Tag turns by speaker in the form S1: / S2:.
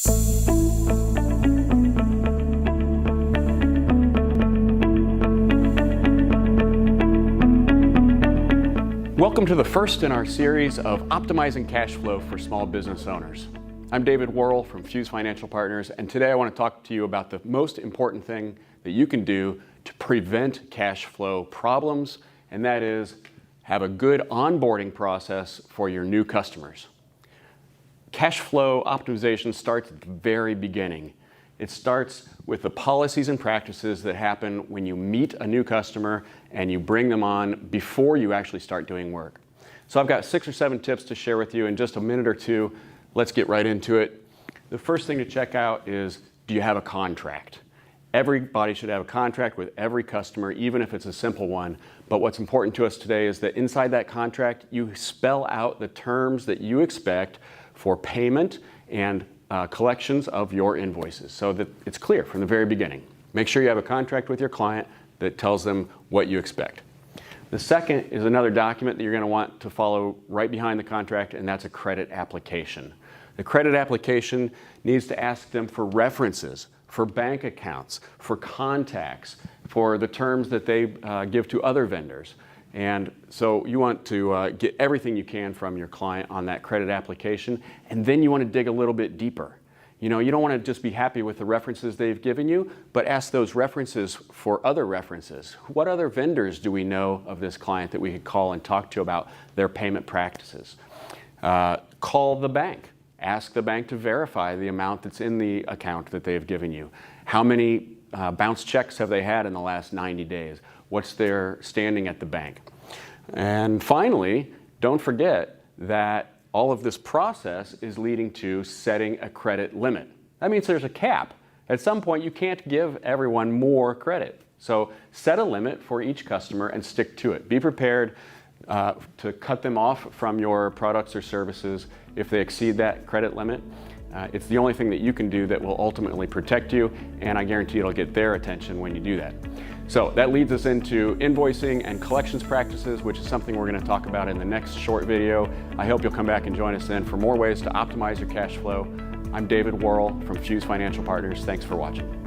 S1: Welcome to the first in our series of Optimizing Cash Flow for Small Business Owners. I'm David Worrell from Fuse Financial Partners, and today I want to talk to you about the most important thing that you can do to prevent cash flow problems, and that is have a good onboarding process for your new customers. Cash flow optimization starts at the very beginning. It starts with the policies and practices that happen when you meet a new customer and you bring them on before you actually start doing work. So I've got 6 or 7 tips to share with you in just a minute or two. Let's get right into it. The first thing to check out is, do you have a contract? Everybody should have a contract with every customer, even if it's a simple one. But what's important to us today is that inside that contract, you spell out the terms that you expect for payment and collections of your invoices so that it's clear from the very beginning. Make sure you have a contract with your client that tells them what you expect. The second is another document that you're going to want to follow right behind the contract, and that's a credit application. The credit application needs to ask them for references, for bank accounts, for contacts, for the terms that they give to other vendors. And so you want to get everything you can from your client on that credit application, and then you want to dig a little bit deeper. You know, you don't want to just be happy with the references they've given you, but ask those references for other references. What other vendors do we know of this client that we could call and talk to about their payment practices? Call the bank. Ask the bank to verify the amount that's in the account that they've given you. How many bounce checks have they had in the last 90 days? What's their standing at the bank? And finally, don't forget that all of this process is leading to setting a credit limit. That means there's a cap. At some point, you can't give everyone more credit. So set a limit for each customer and stick to it. Be prepared to cut them off from your products or services if they exceed that credit limit. It's the only thing that you can do that will ultimately protect you, and I guarantee it'll get their attention when you do that. So that leads us into invoicing and collections practices, which is something we're going to talk about in the next short video. I hope you'll come back and join us then for more ways to optimize your cash flow. I'm David Worrell from Fuse Financial Partners. Thanks for watching.